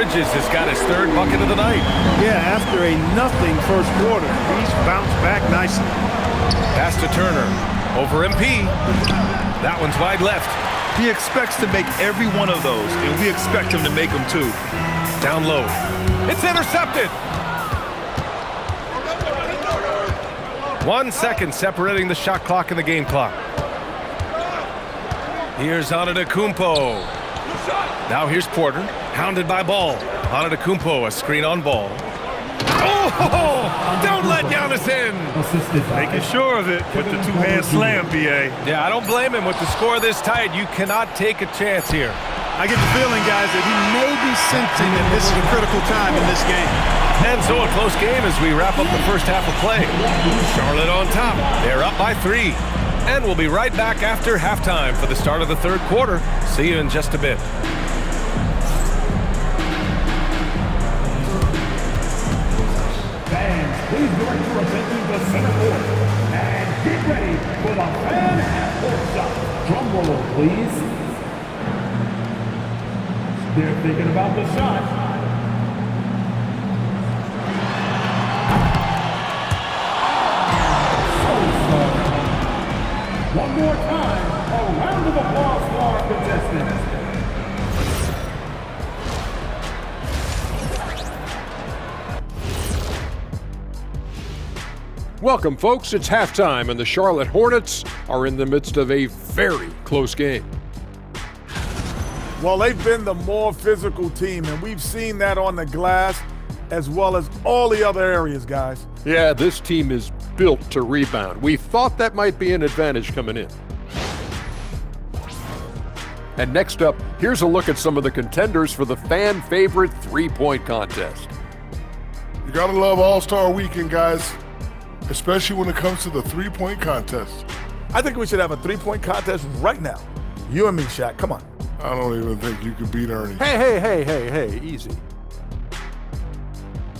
Bridges has got his third bucket of the night. Yeah, after a nothing first quarter, he's bounced back nicely. Pass to Turner. Over MP. That one's wide left. He expects to make every one of those, and we expect him to make them too. Down low. It's intercepted. 1 second separating the shot clock and the game clock. Here's Antetokounmpo. Now here's Porter, hounded by Ball. Antetokounmpo, a screen on Ball. Oh, don't let Giannis in. Making sure of it with the two-hand slam, B.A. Yeah, I don't blame him. With the score this tight, you cannot take a chance here. I get the feeling, guys, that he may be sensing that this is a critical time in this game. And so a close game as we wrap up the first half of play. Charlotte on top. They're up by 3. And we'll be right back after halftime for the start of the third quarter. See you in just a bit. Fans, please join for attending the center court. And get ready for the fan half-court shot. Drum roll, please. They're thinking about the shot. One more time, a round of applause for our contestants. Welcome, folks. It's halftime, and the Charlotte Hornets are in the midst of a very close game. Well, they've been the more physical team, and we've seen that on the glass as well as all the other areas, guys. Yeah, this team is built to rebound. We thought that might be an advantage coming in. And next up, here's a look at some of the contenders for the fan-favorite three-point contest. You gotta love All-Star Weekend, guys, especially when it comes to the three-point contest. I think we should have a three-point contest right now. You and me, Shaq. Come on. I don't even think you could beat Ernie. Hey, easy.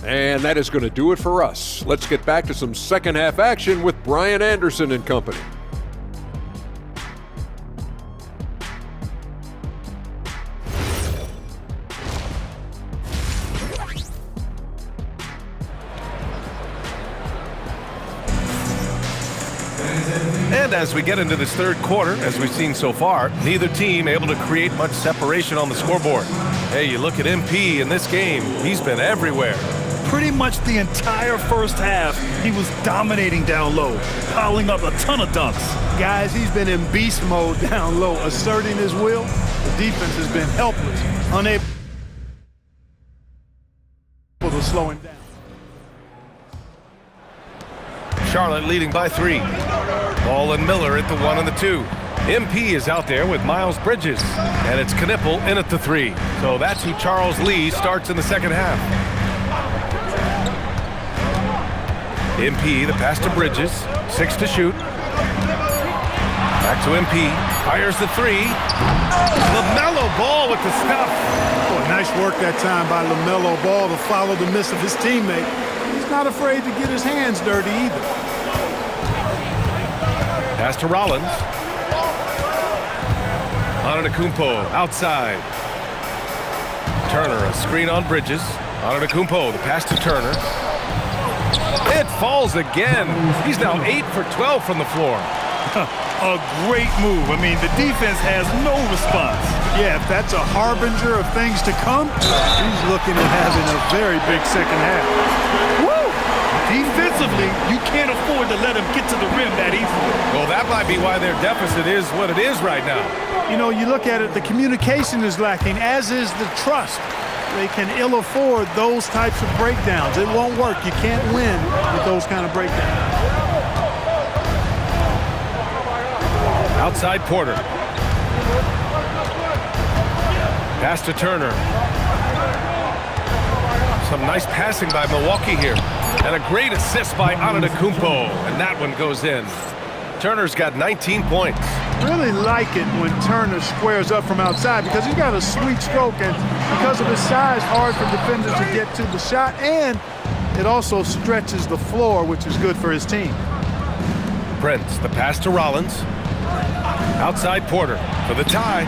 And that is going to do it for us. Let's get back to some second half action with Brian Anderson and company. And as we get into this third quarter, as we've seen so far, neither team able to create much separation on the scoreboard. Hey, you look at MP in this game, he's been everywhere. Pretty much the entire first half, he was dominating down low, piling up a ton of dunks. Guys, he's been in beast mode down low, asserting his will. The defense has been helpless, unable to slow him down. Charlotte leading by 3. Ball and Miller at the 1 and the 2. MP is out there with Miles Bridges, and it's Knipple in at the 3. So that's who Charles Lee starts in the second half. MP, the pass to Bridges, 6 to shoot. Back to MP, fires the 3. LaMelo Ball with the stuff. Boy, nice work that time by LaMelo Ball to follow the miss of his teammate. He's not afraid to get his hands dirty either. Pass to Rollins. Antetokounmpo outside. Turner, a screen on Bridges. Antetokounmpo, the pass to Turner. It falls again. He's now 8 for 12 from the floor. A great move. I mean, the defense has no response. Yeah, if that's a harbinger of things to come, he's looking at having a very big second half. Woo! Defensively, you can't afford to let him get to the rim that easily. Well, that might be why their deficit is what it is right now. You know, you look at it, the communication is lacking, as is the trust. They can ill afford those types of breakdowns. It won't work. You can't win with those kind of breakdowns. Outside Porter. Pass to Turner. Some nice passing by Milwaukee here. And a great assist by Antetokounmpo. And that one goes in. Turner's got 19 points. Really like it when Turner squares up from outside because he's got a sweet stroke, and because of his size, hard for defenders to get to the shot, and it also stretches the floor, which is good for his team. Prince, the pass to Rollins. Outside Porter for the tie.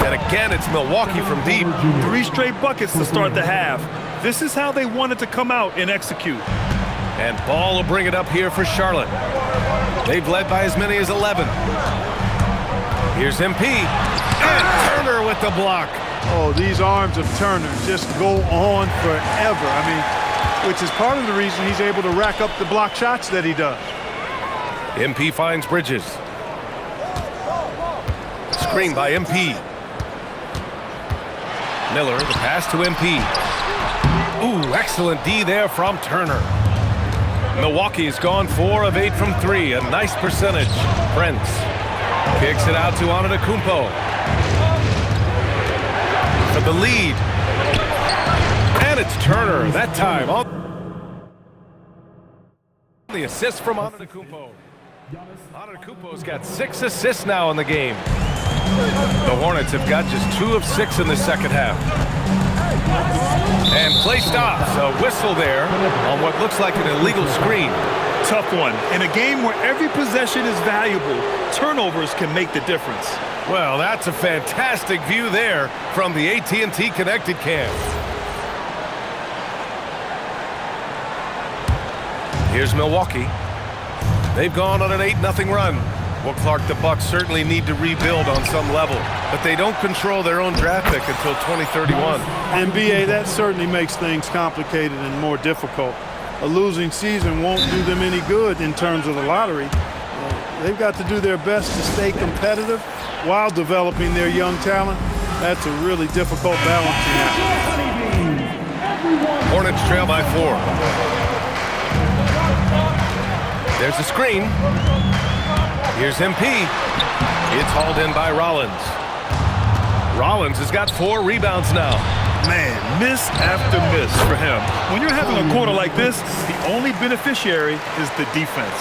Get And again, it's Milwaukee from deep. 3 straight buckets to start the half. This is how they wanted to come out and execute. And Ball will bring it up here for Charlotte. They've led by as many as 11. Here's MP. And Turner with the block. Oh, these arms of Turner just go on forever. I mean, which is part of the reason he's able to rack up the block shots that he does. MP finds Bridges. Screen by MP. Miller, the pass to MP. Ooh, excellent D there from Turner. Milwaukee's gone 4 of 8 from 3, a nice percentage. Prince kicks it out to Antetokounmpo for the lead. And it's Turner that time. The assist from Antetokounmpo. Antetokounmpo's got 6 assists now in the game. The Hornets have got just 2 of 6 in the second half. And play stops. A whistle there on what looks like an illegal screen. Tough one. In a game where every possession is valuable, turnovers can make the difference. Well, that's a fantastic view there from the AT&T Connected Cam. Here's Milwaukee. They've gone on an 8-0 run. Well, Clark, the Bucks certainly need to rebuild on some level, but they don't control their own draft pick until 2031. NBA, that certainly makes things complicated and more difficult. A losing season won't do them any good in terms of the lottery. They've got to do their best to stay competitive while developing their young talent. That's a really difficult balancing act. Hornets trail by 4. There's a screen. Here's MP. It's hauled in by Rollins. Rollins has got 4 rebounds now. Man, miss after miss for him. When you're having a quarter like this, the only beneficiary is the defense.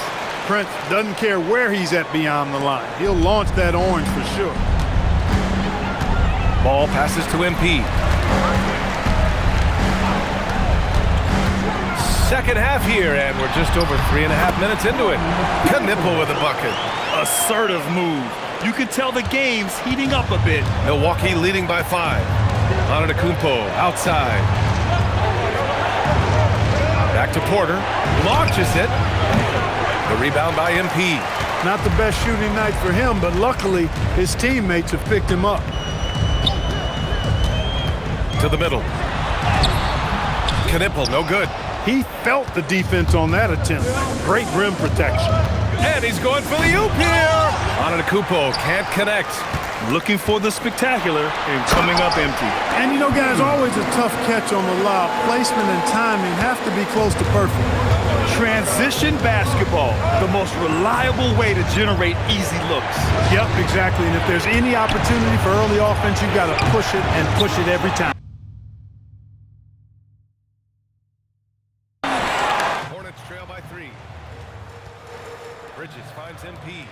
Prince doesn't care where he's at beyond the line. He'll launch that orange for sure. Ball passes to MP. Second half here, and we're just over 3.5 minutes into it. Knipple with a bucket. Assertive move. You can tell the game's heating up a bit. Milwaukee leading by 5. Antetokounmpo outside. Back to Porter. Launches it. The rebound by MP. Not the best shooting night for him, but luckily his teammates have picked him up. To the middle. Knipple, no good. He felt the defense on that attempt. Great rim protection. And he's going for the oop here. Antetokounmpo can't connect. Looking for the spectacular and coming up empty. And you know, guys, always a tough catch on the lob. Placement and timing have to be close to perfect. Transition basketball, the most reliable way to generate easy looks. Yep, exactly. And if there's any opportunity for early offense, you've got to push it and push it every time. Hornets trail by 3. Bridges finds MP.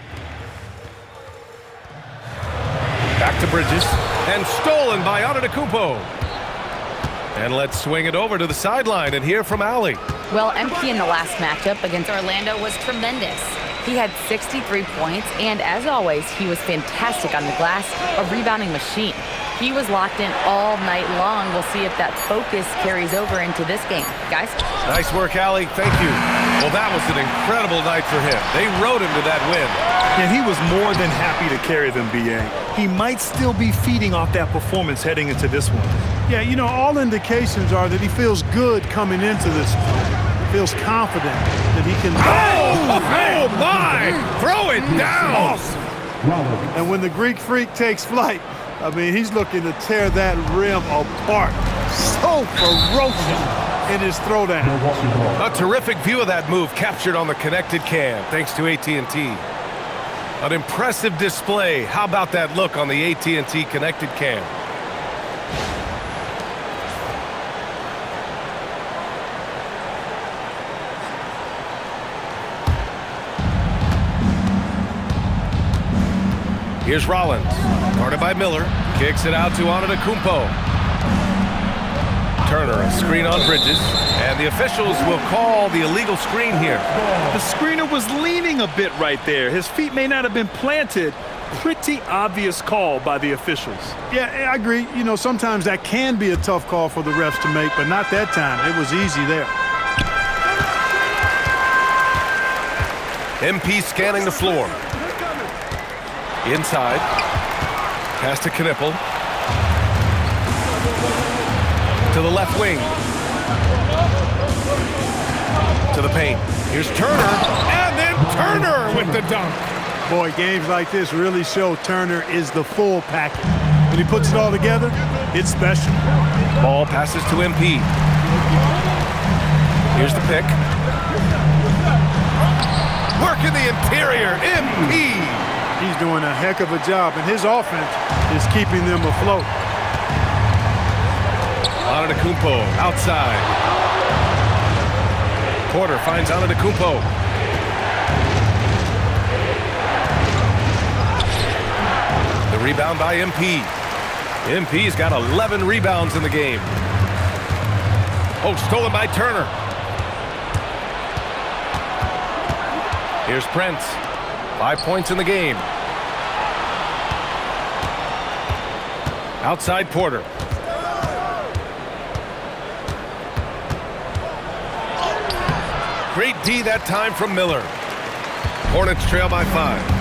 Back to Bridges, and stolen by Antetokounmpo. And let's swing it over to the sideline and hear from Allie. Well, MP in the last matchup against Orlando was tremendous. He had 63 points, and as always, he was fantastic on the glass, a rebounding machine. He was locked in all night long. We'll see if that focus carries over into this game. Guys? Nice work, Allie. Thank you. Well, that was an incredible night for him. They rode him to that win. And he was more than happy to carry them, B.A. He might still be feeding off that performance heading into this one. Yeah, you know, all indications are that he feels good coming into this. Feels confident that he can. Oh my! Throw it down! And when the Greek Freak takes flight, I mean, he's looking to tear that rim apart. So ferocious in his throwdown. A terrific view of that move captured on the Connected Cam, thanks to AT&T. An impressive display. How about that look on the AT&T Connected Cam? Here's Rollins, guarded by Miller, kicks it out to Antetokounmpo. Turner, a screen on Bridges, and the officials will call the illegal screen here. The screener was leaning a bit right there. His feet may not have been planted, pretty obvious call by the officials. Yeah, I agree. You know, sometimes that can be a tough call for the refs to make, but not that time. It was easy there. MP scanning the floor. Inside. Pass to Knipple. To the left wing. To the paint. Here's Turner. And then Turner with the dunk. Boy, games like this really show Turner is the full package. When he puts it all together, it's special. Ball passes to MP. Here's the pick. Work in the interior. MP. He's doing a heck of a job, and his offense is keeping them afloat. Antetokounmpo outside. Porter finds Antetokounmpo. The rebound by MP. MP's got 11 rebounds in the game. Oh, stolen by Turner. Here's Prince. 5 points in the game. Outside Porter. Great D that time from Miller. Hornets trail by 5.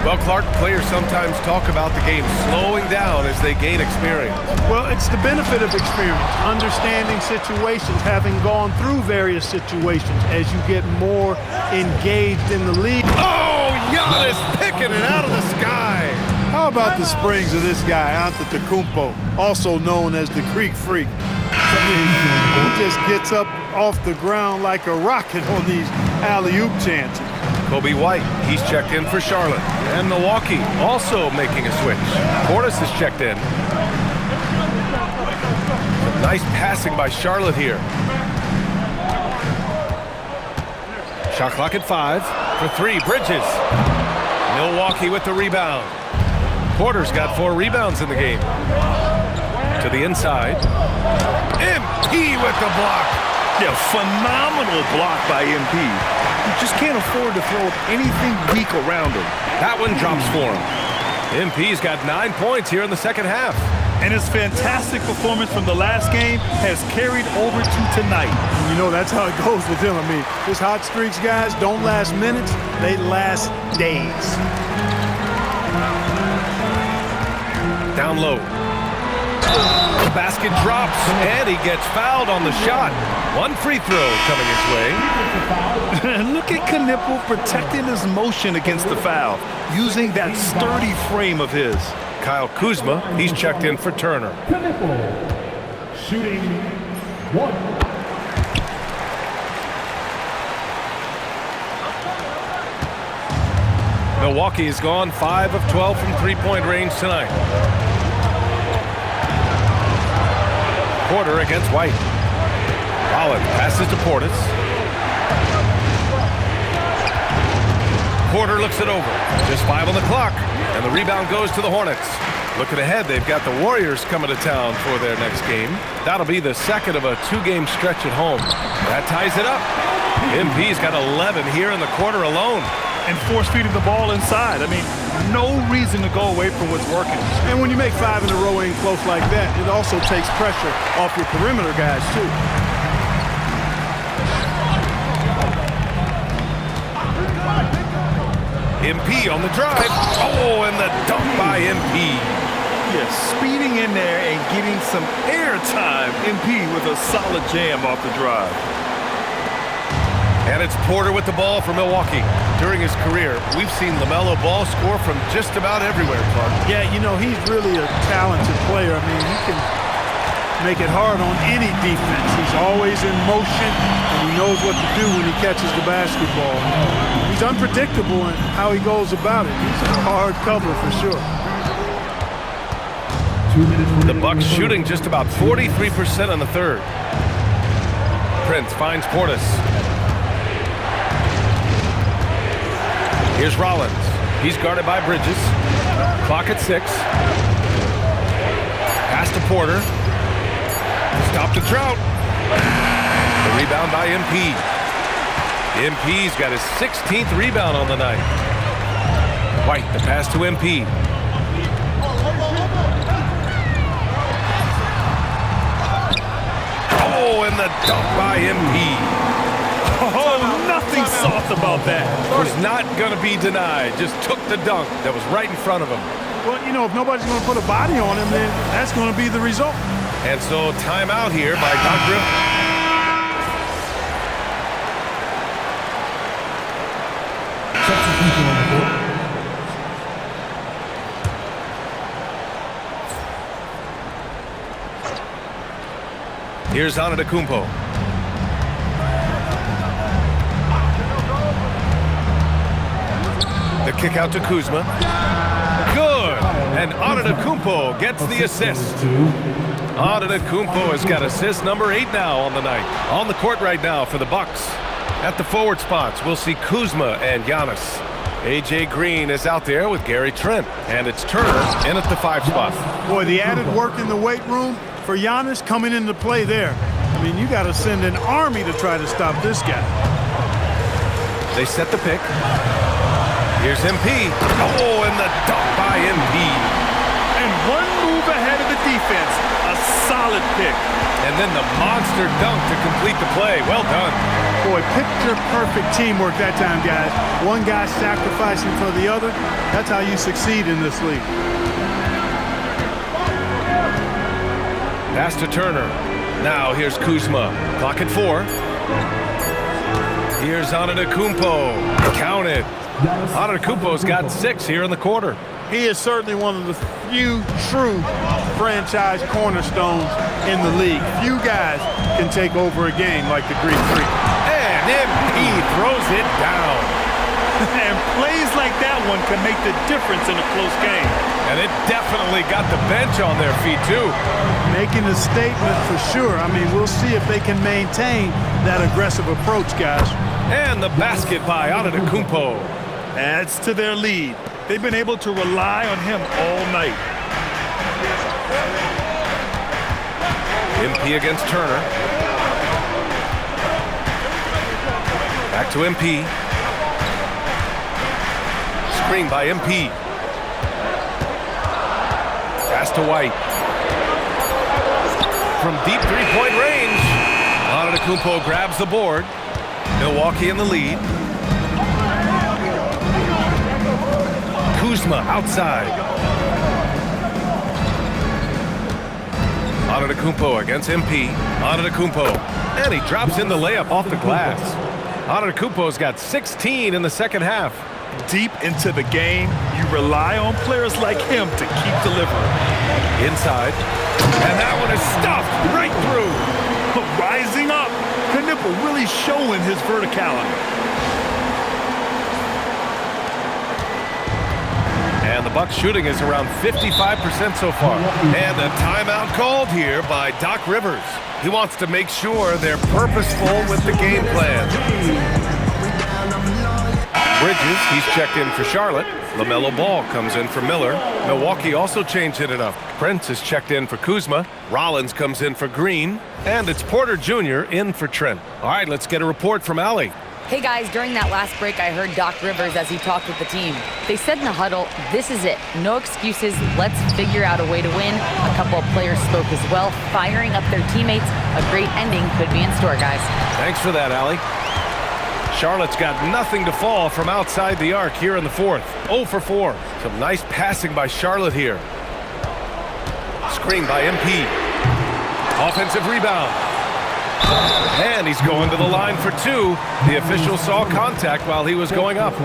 Well, Clark, players sometimes talk about the game slowing down as they gain experience. Well, it's the benefit of experience, understanding situations, having gone through various situations as you get more engaged in the league. Oh, Giannis picking it out of the sky. How about the springs of this guy, Antetokounmpo, also known as the Creek Freak? He just gets up off the ground like a rocket on these alley-oop chances. Kobe White, he's checked in for Charlotte. And Milwaukee also making a switch. Portis is checked in. Some nice passing by Charlotte here. Shot clock at 5. For 3, Bridges. Milwaukee with the rebound. Porter's got 4 rebounds in the game. To the inside. MP with the block. Yeah, phenomenal block by MP. You just can't afford to throw anything weak around him. That one drops for him. MP's got 9 points here in the second half. And his fantastic performance from the last game has carried over to tonight. You know, that's how it goes with him. I mean, his hot streaks, guys, don't last minutes. They last days. Down low. The basket drops, and he gets fouled on the shot. 1 free throw coming his way. Look at Knipple protecting his motion against the foul, using that sturdy frame of his. Kyle Kuzma, he's checked in for Turner. Shooting 1. Milwaukee has gone 5 of 12 from three-point range tonight. Porter against White. Rollins passes to Portis. Porter looks it over. Just 5 on the clock. And the rebound goes to the Hornets. Looking ahead, they've got the Warriors coming to town for their next game. That'll be the second of a 2-game stretch at home. That ties it up. MP's got 11 here in the quarter alone. And force-feeding the ball inside. I mean, no reason to go away from what's working. And when you make 5 in a row in close like that, it also takes pressure off your perimeter guys, too. MP on the drive. Oh, and the dunk by MP. Yes, speeding in there and getting some air time. MP with a solid jam off the drive. And it's Porter with the ball for Milwaukee. During his career, we've seen LaMelo Ball score from just about everywhere, Clark. Yeah, you know, he's really a talented player. I mean, he can make it hard on any defense. He's always in motion, and he knows what to do when he catches the basketball. He's unpredictable in how he goes about it. He's a hard cover for sure. The Bucks shooting just about 43% on the third. Prince finds Portis. Here's Rollins. He's guarded by Bridges. Clock at 6. Pass to Porter. Stop to Trout. The rebound by MP. MP's got his 16th rebound on the night. White, the pass to MP. Oh, and the dunk by MP. Oh, nothing soft about that. Was not going to be denied. Just took the dunk that was right in front of him. Well, you know, if nobody's going to put a body on him, then that's going to be the result. And so timeout here by Doc Rivers. Here's Antetokounmpo. The kick out to Kuzma. Good! And Antetokounmpo gets the assist. Antetokounmpo has got assist number 8 now on the night. On the court right now for the Bucks. At the forward spots, we'll see Kuzma and Giannis. A.J. Green is out there with Gary Trent. And it's Turner in at the 5 spot. Boy, the added work in the weight room for Giannis coming into play there. I mean, you got to send an army to try to stop this guy. They set the pick. Here's MP. Oh, and the dunk by MP. And one move ahead of the defense. A solid pick. And then the monster dunk to complete the play. Well done. Boy, picture-perfect teamwork that time, guys. One guy sacrificing for the other. That's how you succeed in this league. Pass to Turner. Now here's Kuzma. Clock at 4. Here's Antetokounmpo. Count it. Antetokounmpo's got 6 here in the quarter. He is certainly one of the few true franchise cornerstones in the league. Few guys can take over a game like the Greek Freak. And MP throws it down. And plays like that one can make the difference in a close game. And it definitely got the bench on their feet, too. Making a statement for sure. I mean, we'll see if they can maintain that aggressive approach, guys. And the basket by Antetokounmpo. Adds to their lead. They've been able to rely on him all night. MP against Turner. Back to MP. Screen by MP. Pass to White. From deep three-point range. Antetokounmpo grabs the board. Milwaukee in the lead. Kuzma outside. Antetokounmpo against MP. Antetokounmpo. And he drops in the layup off the glass. Antetokounmpo's got 16 in the second half. Deep into the game, you rely on players like him to keep delivering. Inside. And that one is stuffed right through. Rising up. Knipple really showing his verticality. And the Bucks shooting is around 55% so far. And a timeout called here by Doc Rivers. He wants to make sure they're purposeful with the game plan. Bridges, he's checked in for Charlotte. LaMelo Ball comes in for Miller. Milwaukee also changing it up. Prince is checked in for Kuzma. Rollins comes in for Green. And it's Porter Jr. in for Trent. All right, let's get a report from Allie. Hey guys, during that last break, I heard Doc Rivers as he talked with the team. They said in the huddle, this is it. No excuses. Let's figure out a way to win. A couple of players spoke as well, firing up their teammates. A great ending could be in store, guys. Thanks for that, Allie. Charlotte's got nothing to fall from outside the arc here in the fourth. 0 for 4. Some nice passing by Charlotte here. Screen by MP. Offensive rebound. And he's going to the line for 2. The official saw contact while he was going up.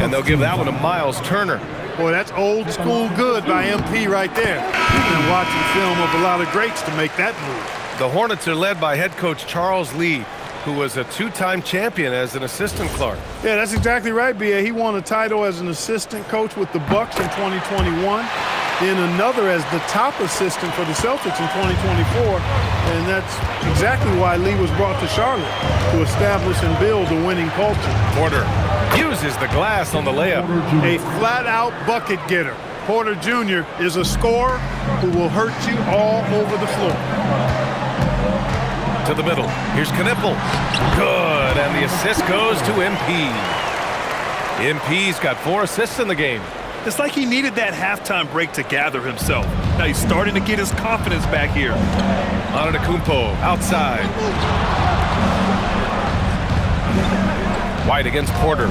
And they'll give that one to Miles Turner. Boy, that's old school good by MP right there. He's been watching film of a lot of greats to make that move. The Hornets are led by head coach Charles Lee, who was a 2-time champion as an assistant, Clark. Yeah, that's exactly right, B.A. He won a title as an assistant coach with the Bucks in 2021, then another as the top assistant for the Celtics in 2024, and that's exactly why Lee was brought to Charlotte, to establish and build a winning culture. Porter uses the glass on the layup. A flat-out bucket getter. Porter Jr. is a scorer who will hurt you all over the floor. To the middle. Here's Knipple. Good, and the assist goes to MP. MP's got 4 assists in the game. It's like he needed that halftime break to gather himself. Now he's starting to get his confidence back here. Antetokounmpo outside. White against Porter.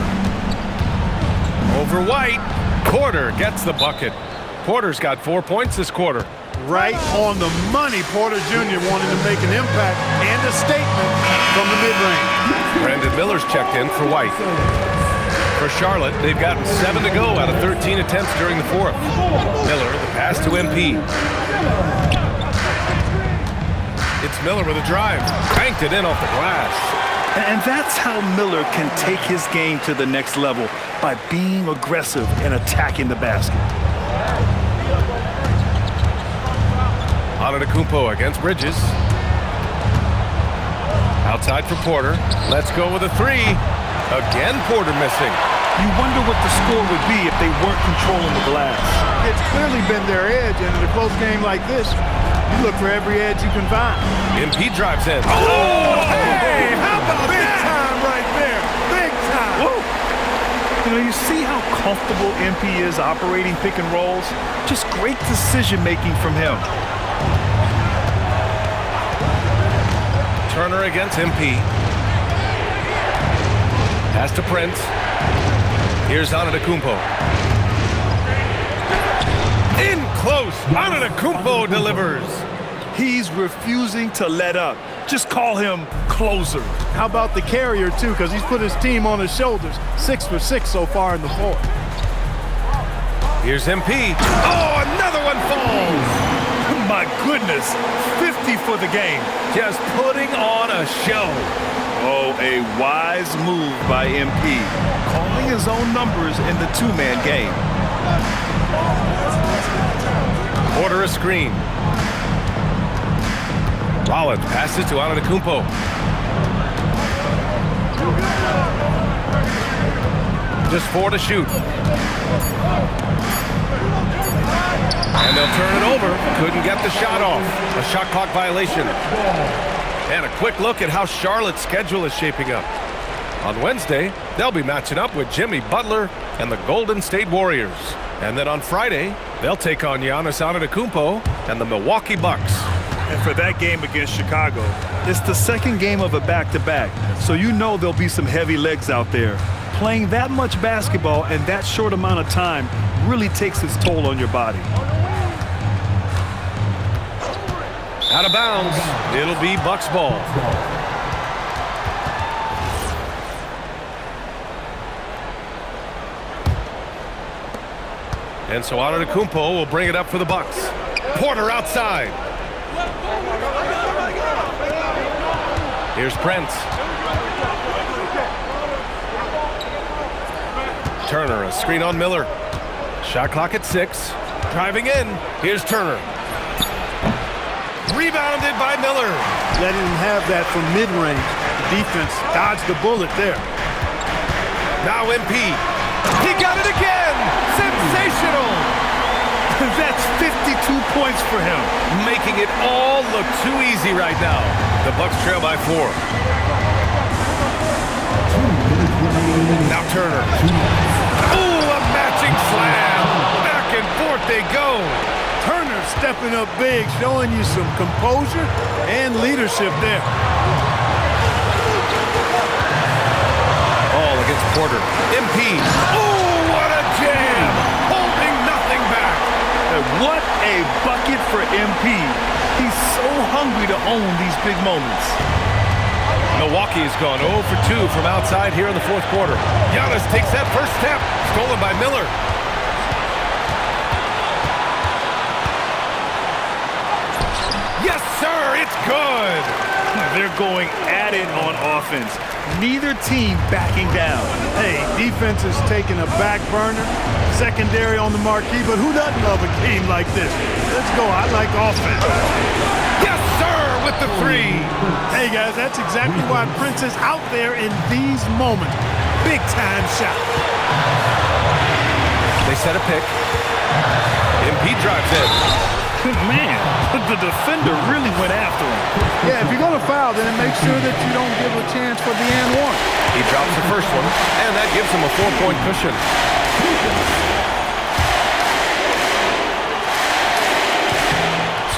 Over White. Porter gets the bucket. Porter's got 4 points this quarter. Right on the money. Porter Jr. wanted to make an impact and a statement from the mid-range. Brandon Miller's checked in for White. For Charlotte, they've gotten 7 to go out of 13 attempts during the fourth. Miller, the pass to MP. It's Miller with a drive. Banked it in off the glass. And that's how Miller can take his game to the next level, by being aggressive and attacking the basket. Antetokounmpo against Bridges. Outside for Porter. Let's go with a 3. Again, Porter missing. You wonder what the score would be if they weren't controlling the glass. It's clearly been their edge, and in a close game like this, you look for every edge you can find. MP drives in. Oh, hey! How about big time right there? Big time! Whoa. You know, you see how comfortable MP is operating pick and rolls? Just great decision-making from him. Turner against MP. Pass to Prince. Here's Antetokounmpo. In close. Antetokounmpo delivers. He's refusing to let up. Just call him closer. How about the carrier, too, because he's put his team on his shoulders. 6 for 6 so far in the fourth. Here's MP. Oh, another one falls. My goodness, 50 for the game. Just putting on a show. Oh, a wise move by MP, calling his own numbers in the two-man game. Order a screen. Rollins passes to Antetokounmpo. Just 4 to shoot. And they'll turn it over. Couldn't get the shot off. A shot clock violation. And a quick look at how Charlotte's schedule is shaping up. On Wednesday, they'll be matching up with Jimmy Butler and the Golden State Warriors. And then on Friday, they'll take on Giannis Antetokounmpo and the Milwaukee Bucks. And for that game against Chicago, it's the second game of a back-to-back, so you know there'll be some heavy legs out there. Playing that much basketball in that short amount of time really takes its toll on your body. Out of bounds. It'll be Bucks ball. And so Antetokounmpo will bring it up for the Bucks. Porter outside. Here's Prince. Turner, a screen on Miller. Shot clock at 6. Driving in. Here's Turner. Rebounded by Miller. Letting him have that from mid-range. The defense dodged the bullet there. Now MP. He got it again. Sensational. That's 52 points for him. Making it all look too easy right now. The Bucks trail by 4. Now Turner. Ooh, a matching slam. Back and forth they go. Turner stepping up big, showing you some composure and leadership there. All against Porter. MP. Ooh, what a jam. Holding nothing back. And what a bucket for MP. He's so hungry to own these big moments. Milwaukee has gone 0 for 2 from outside here in the fourth quarter. Giannis takes that first step. Stolen by Miller. Yes, sir, it's good. They're going at it on offense. Neither team backing down. Hey, defense is taking a back burner, secondary on the marquee, but who doesn't love a game like this? Let's go. I like offense. Yes, sir, with the 3. Hey, guys, that's exactly why Prince is out there in these moments. Big-time shot. They set a pick. MP drives in. Man, the defender really went after him. Yeah, if you're going to foul foul, then make sure that you don't give a chance for the and one. He drops the first one, and that gives him a 4-point cushion.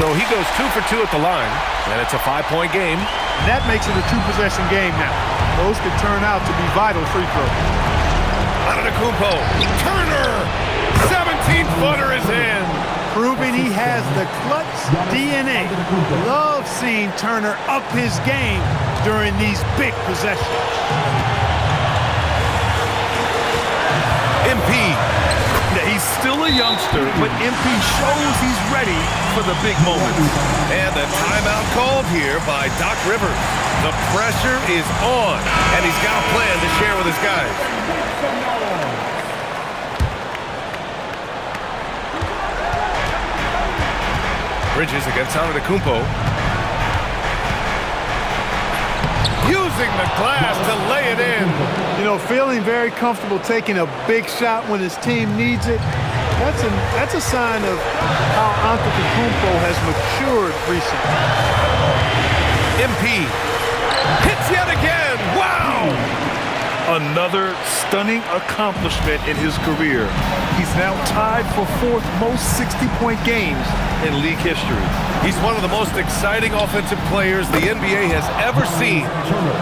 So he goes 2 for 2 at the line, and it's a 5-point game. And that makes it a 2-possession game now. Those could turn out to be vital free throws. Antetokounmpo, Turner, 17-footer is in. Proving he has the clutch DNA. Love seeing Turner up his game during these big possessions. MP. Yeah, he's still a youngster, but MP shows he's ready for the big moments. And the timeout called here by Doc Rivers. The pressure is on, and he's got a plan to share with his guys. Bridges against Antetokounmpo. Using the glass to lay it in. You know, feeling very comfortable taking a big shot when his team needs it. That's a sign of how Antetokounmpo has matured recently. MP hits yet again. Wow! Another stunning accomplishment in his career. He's now tied for 4th most 60-point games in league history. He's one of the most exciting offensive players the NBA has ever seen.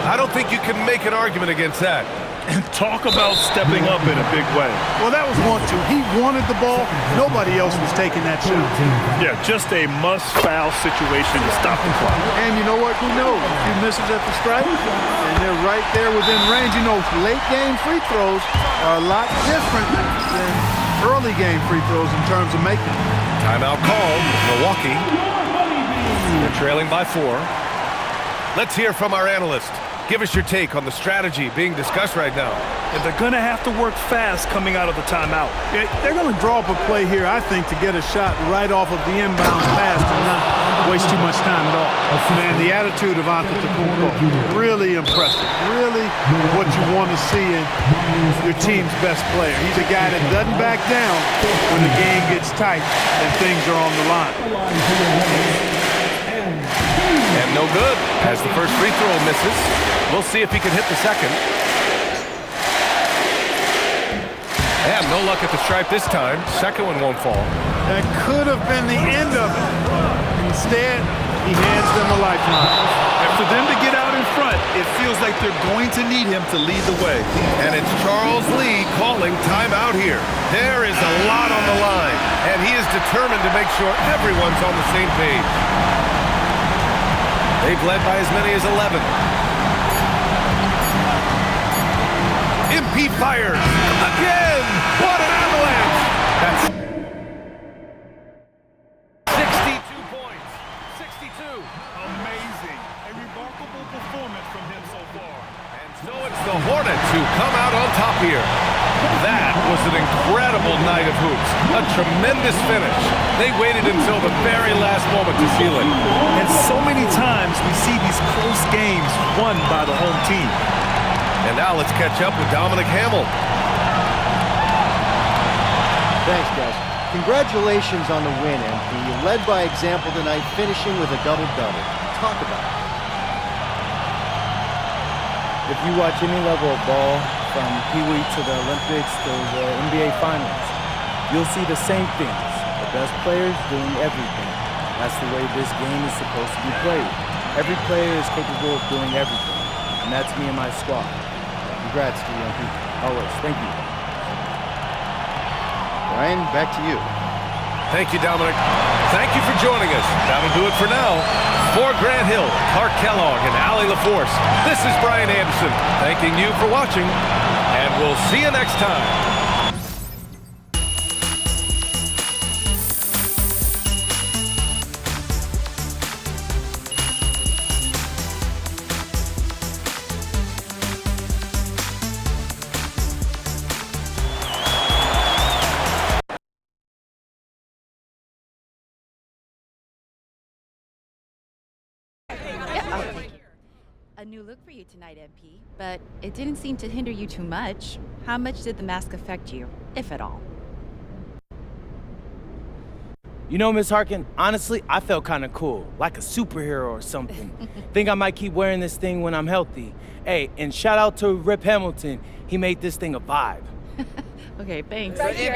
I don't think you can make an argument against that. And talk about stepping up in a big way. Well, that was 1-2. He wanted the ball. Nobody else was taking that shot. Yeah, just a must-foul situation to stop the clock. And you know what? Who knows? A few misses at the stripe, and they're right there within range. You know, late-game free throws are a lot different than early-game free throws in terms of making them. Timeout called. Milwaukee. They're trailing by 4. Let's hear from our analyst. Give us your take on the strategy being discussed right now. And they're going to have to work fast coming out of the timeout. They're going to draw up a play here, I think, to get a shot right off of the inbound pass and not waste too much time at all. Man, the attitude of Antetokounmpo, really impressive. Really what you want to see in your team's best player. He's a guy that doesn't back down when the game gets tight and things are on the line. And no good, as the first free throw misses. We'll see if he can hit the second. And no luck at the stripe this time. Second one won't fall. That could have been the end of it. Instead, he hands them a lifeline. And for them to get out in front, it feels like they're going to need him to lead the way. And it's Charles Lee calling timeout here. There is a lot on the line, and he is determined to make sure everyone's on the same page. They've led by as many as 11. MP fires again. What an avalanche! That's 62 points. 62. Amazing. A remarkable performance from him so far. And so it's the Hornets who come out on top here. That was an incredible night of hoops. A tremendous finish. They waited until the very last moment to seal it. And so many times we see these close games won by the home team. And now let's catch up with Dominic Hamill. Thanks, guys. Congratulations on the win, MP. You led by example tonight, finishing with a double-double. Talk about it. If you watch any level of ball, from Pee Wee to the Olympics to the NBA Finals, you'll see the same things. The best players doing everything. That's the way this game is supposed to be played. Every player is capable of doing everything, and that's me and my squad. Congrats to you, MP. Always. Thank you. Ryan, back to you. Thank you, Dominic. Thank you for joining us. That'll do it for now. For Grant Hill, Clark Kellogg, and Allie LaForce, this is Brian Anderson, thanking you for watching, and we'll see you next time. A new look for you tonight, MP, but it didn't seem to hinder you too much. How much did the mask affect you, if at all? You know, Miss Harkin, honestly, I felt kind of cool, like a superhero or something. Think I might keep wearing this thing when I'm healthy. Hey, and shout out to Rip Hamilton. He made this thing a vibe. Okay, thanks. Right here.